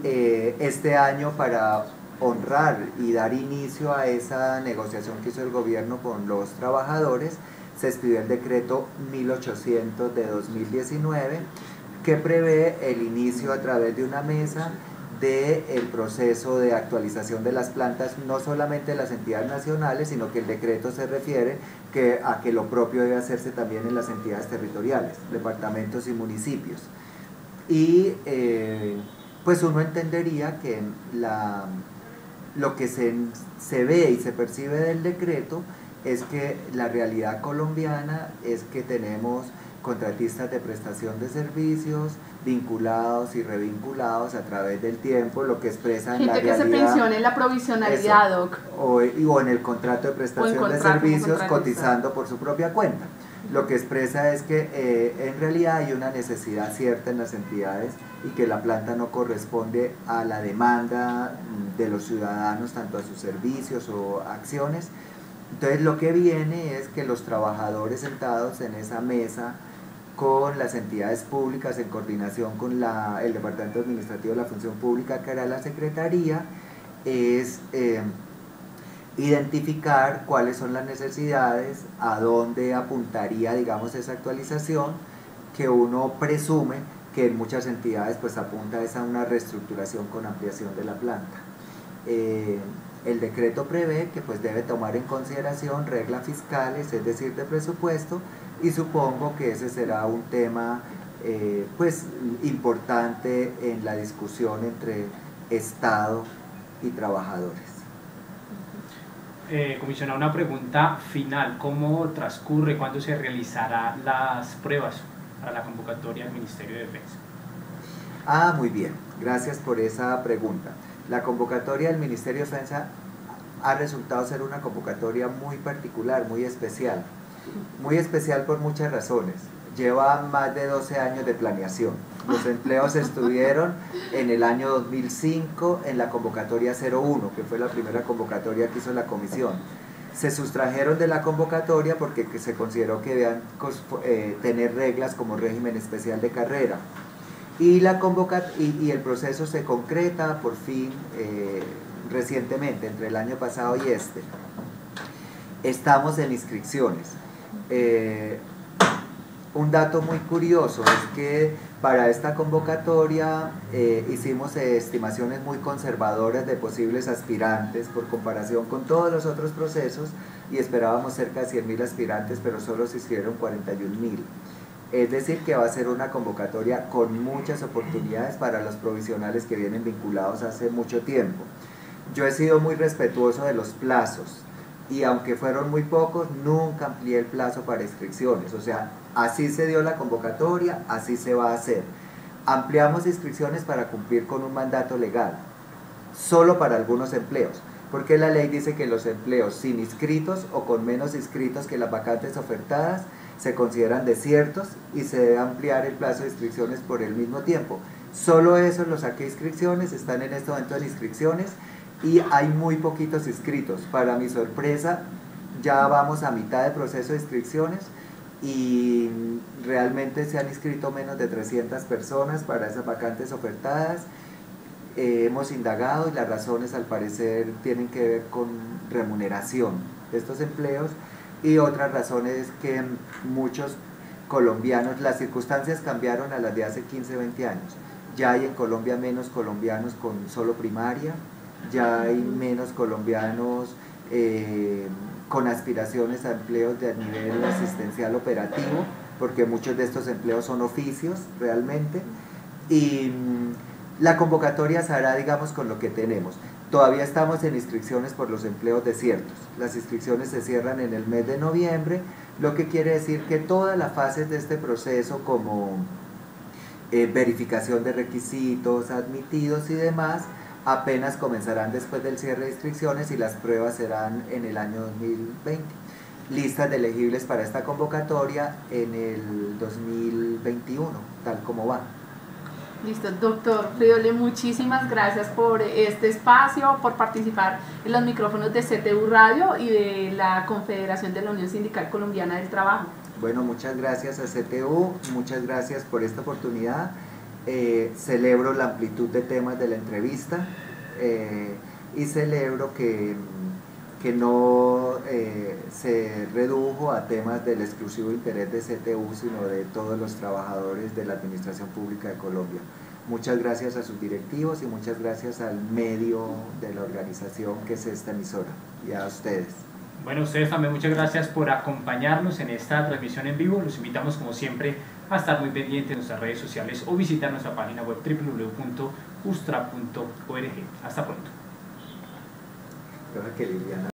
este año, para honrar y dar inicio a esa negociación que hizo el gobierno con los trabajadores, se expidió el decreto 1800 de 2019, que prevé el inicio a través de una mesa del proceso de actualización de las plantas, no solamente de las entidades nacionales, sino que el decreto se refiere a que lo propio debe hacerse también en las entidades territoriales, departamentos y municipios. Y pues uno entendería que lo que se ve y se percibe del decreto es que la realidad colombiana es que tenemos contratistas de prestación de servicios vinculados y revinculados a través del tiempo, lo que expresa en la realidad. Gente que se pensiona en la provisionalidad, eso, doc. O en el contrato de prestación de servicios cotizando por su propia cuenta. Lo que expresa es que en realidad hay una necesidad cierta en las entidades y que la planta no corresponde a la demanda de los ciudadanos, tanto a sus servicios o acciones. Entonces lo que viene es que los trabajadores sentados en esa mesa con las entidades públicas en coordinación con el Departamento Administrativo de la Función Pública, que era la Secretaría, es identificar cuáles son las necesidades, a dónde apuntaría, digamos, esa actualización, que uno presume que en muchas entidades pues apunta a una reestructuración con ampliación de la planta. El decreto prevé que pues debe tomar en consideración reglas fiscales, es decir, de presupuesto, y supongo que ese será un tema pues importante en la discusión entre Estado y trabajadores. Comisionado, una pregunta final: ¿cómo transcurre, cuándo se realizarán las pruebas para la convocatoria del Ministerio de Defensa? Muy bien, gracias por esa pregunta. La convocatoria del Ministerio de Defensa ha resultado ser una convocatoria muy particular, muy especial por muchas razones. Lleva más de 12 años de planeación. Los empleos estuvieron en el año 2005 en la convocatoria 01, que fue la primera convocatoria que hizo la comisión. Se sustrajeron de la convocatoria porque se consideró que debían tener reglas como régimen especial de carrera. Y el proceso se concreta por fin recientemente, entre el año pasado y este. Estamos en inscripciones. Un dato muy curioso es que para esta convocatoria hicimos estimaciones muy conservadoras de posibles aspirantes por comparación con todos los otros procesos y esperábamos cerca de 100.000 aspirantes, pero solo se inscribieron 41.000. Es decir, que va a ser una convocatoria con muchas oportunidades para los provisionales que vienen vinculados hace mucho tiempo. Yo he sido muy respetuoso de los plazos y aunque fueron muy pocos, nunca amplié el plazo para inscripciones. O sea, así se dio la convocatoria, así se va a hacer. Ampliamos inscripciones para cumplir con un mandato legal, solo para algunos empleos, porque la ley dice que los empleos sin inscritos o con menos inscritos que las vacantes ofertadas se consideran desiertos y se debe ampliar el plazo de inscripciones por el mismo tiempo. Solo eso lo saqué inscripciones, están en este momento en inscripciones y hay muy poquitos inscritos. Para mi sorpresa, ya vamos a mitad del proceso de inscripciones y realmente se han inscrito menos de 300 personas para esas vacantes ofertadas. Hemos indagado y las razones al parecer tienen que ver con remuneración de estos empleos y otras razones que muchos colombianos, las circunstancias cambiaron a las de hace 15, 20 años. Ya hay en Colombia menos colombianos con solo primaria, ya hay menos colombianos con aspiraciones a empleos de nivel asistencial operativo, porque muchos de estos empleos son oficios realmente, y la convocatoria se hará, digamos, con lo que tenemos. Todavía estamos en inscripciones por los empleos desiertos. Las inscripciones se cierran en el mes de noviembre, lo que quiere decir que todas las fases de este proceso, como verificación de requisitos, admitidos y demás, apenas comenzarán después del cierre de inscripciones y las pruebas serán en el año 2020. Listas de elegibles para esta convocatoria en el 2021, tal como va. Listo, doctor Friole, muchísimas gracias por este espacio, por participar en los micrófonos de CTU Radio y de la Confederación de la Unión Sindical Colombiana del Trabajo. Bueno, muchas gracias a CTU, muchas gracias por esta oportunidad. Celebro la amplitud de temas de la entrevista y celebro que no se redujo a temas del exclusivo interés de CTU, sino de todos los trabajadores de la Administración Pública de Colombia. Muchas gracias a sus directivos y muchas gracias al medio de la organización que es esta emisora y a ustedes. Bueno, ustedes también muchas gracias por acompañarnos en esta transmisión en vivo. Los invitamos como siempre a estar muy pendientes de nuestras redes sociales o visitar nuestra página web www.ustra.org. Hasta pronto. Creo que Liliana